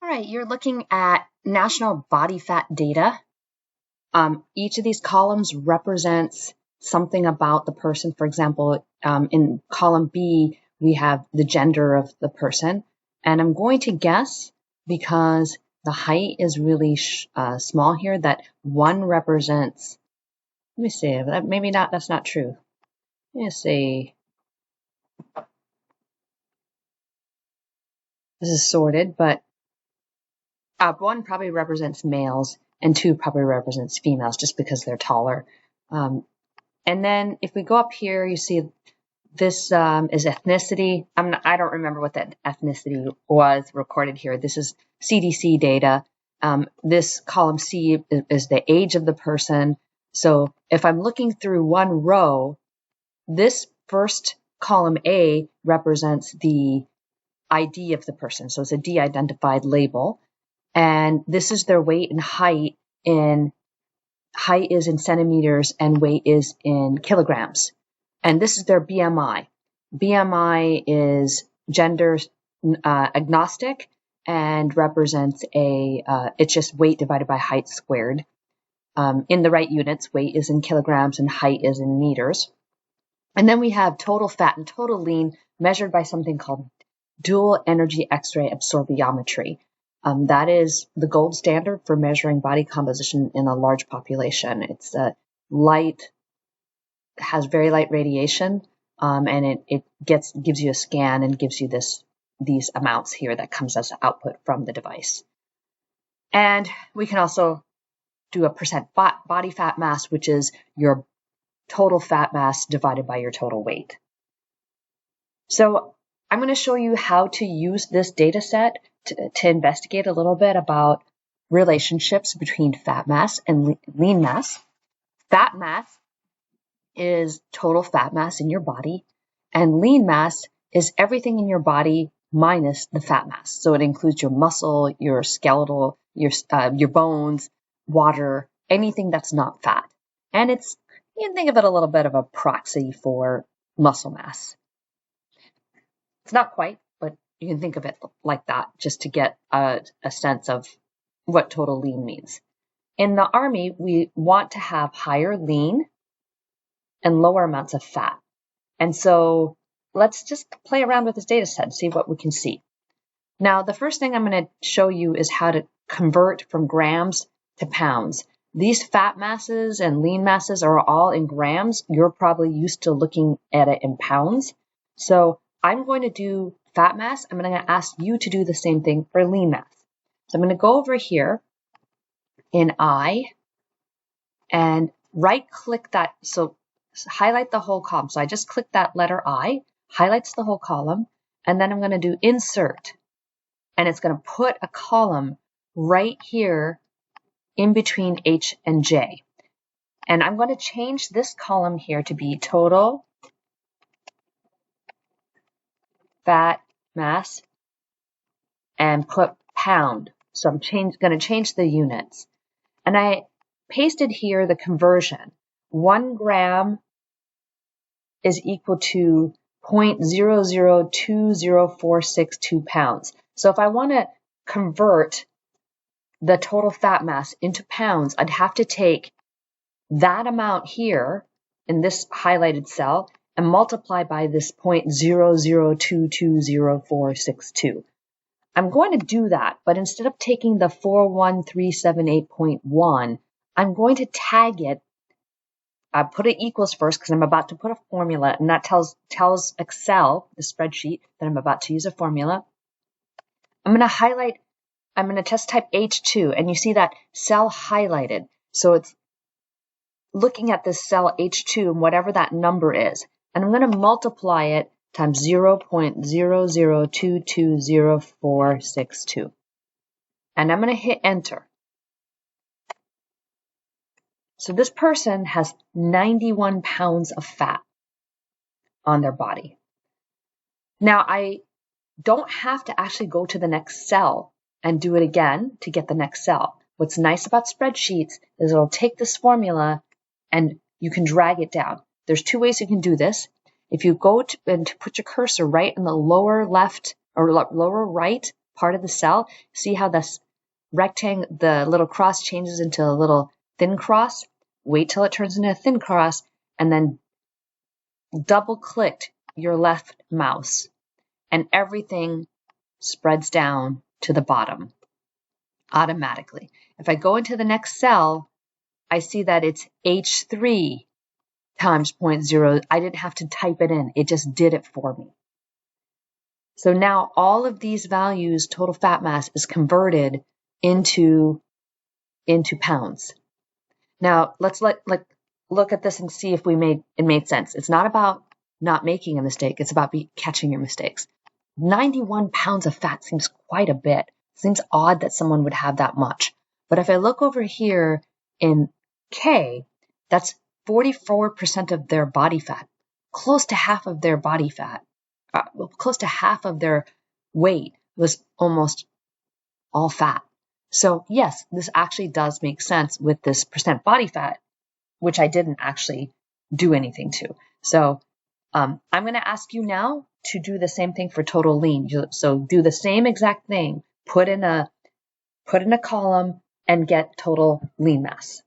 All right, you're looking at national body fat data. Each of these columns represents something about the person. For example, in column B, we have the gender of the person. And I'm going to guess, because the height is really small here, that 1 represents, let me see, maybe not, that's not true. Let me see. This is sorted, but 1 probably represents males and 2 probably represents females just because they're taller. And then if we go up here, you see this is ethnicity. I don't remember what that ethnicity was recorded here. This is CDC data. This column C is the age of the person. So if I'm looking through one row, this first column A represents the ID of the person. So it's a de-identified label. And this is their weight and height. Height is in centimeters and weight is in kilograms. And this is their BMI. BMI is gender agnostic and represents it's just weight divided by height squared. In the right units, weight is in kilograms and height is in meters. And then we have total fat and total lean measured by something called dual energy X-ray absorptiometry. That is the gold standard for measuring body composition in a large population. It's has very light radiation, and it gives you a scan and gives you these amounts here that comes as output from the device. And we can also do a percent body fat mass, which is your total fat mass divided by your total weight. So I'm going to show you how to use this data set to investigate a little bit about relationships between fat mass and lean mass. Fat mass is total fat mass in your body, and lean mass is everything in your body minus the fat mass. So it includes your muscle, your skeletal, your bones, water, anything that's not fat. And you can think of it a little bit of a proxy for muscle mass. It's not quite, but you can think of it like that just to get a sense of what total lean means. In the Army, we want to have higher lean and lower amounts of fat. And so let's just play around with this data set and see what we can see. Now, the first thing I'm going to show you is how to convert from grams to pounds. These fat masses and lean masses are all in grams. You're probably used to looking at it in pounds. So I'm going to do fat mass. I'm going to ask you to do the same thing for lean mass. So I'm going to go over here in I and right-click that. So highlight the whole column. So I just click that letter I, highlights the whole column, and then I'm going to do insert. And it's going to put a column right here in between H and J. And I'm going to change this column here to be total fat mass and put pound. So I'm going to change the units. And I pasted here the conversion. 1 gram is equal to 0.0020462 pounds. So if I want to convert the total fat mass into pounds, I'd have to take that amount here in this highlighted cell and multiply by this 0.002200462. I'm going to do that, but instead of taking the 41378.1, I'm going to tag it. I put it equals first because I'm about to put a formula, and that tells Excel, the spreadsheet, that I'm about to use a formula. I'm going to test type H2, and you see that cell highlighted. So it's looking at this cell H2 and whatever that number is. And I'm going to multiply it times 0.002200462. And I'm going to hit enter. So this person has 91 pounds of fat on their body. Now, I don't have to actually go to the next cell and do it again to get the next cell. What's nice about spreadsheets is it'll take this formula and you can drag it down. There's 2 ways you can do this. If you go and put your cursor right in the lower left or lower right part of the cell, see how this the little cross changes into a little thin cross? Wait till it turns into a thin cross, and then double click your left mouse, and everything spreads down to the bottom automatically. If I go into the next cell, I see that it's H3 times 0.0. I didn't have to type it in. It just did it for me. So now all of these values, total fat mass, is converted into pounds. Now let's look at this and see if it made sense. It's not about not making a mistake. It's about catching your mistakes. 91 pounds of fat seems quite a bit. It seems odd that someone would have that much. But if I look over here in K, that's 44% of their body fat, close to half of their body fat, close to half of their weight was almost all fat. So yes, this actually does make sense with this percent body fat, which I didn't actually do anything to. So I'm going to ask you now to do the same thing for total lean. So do the same exact thing, put in a column and get total lean mass.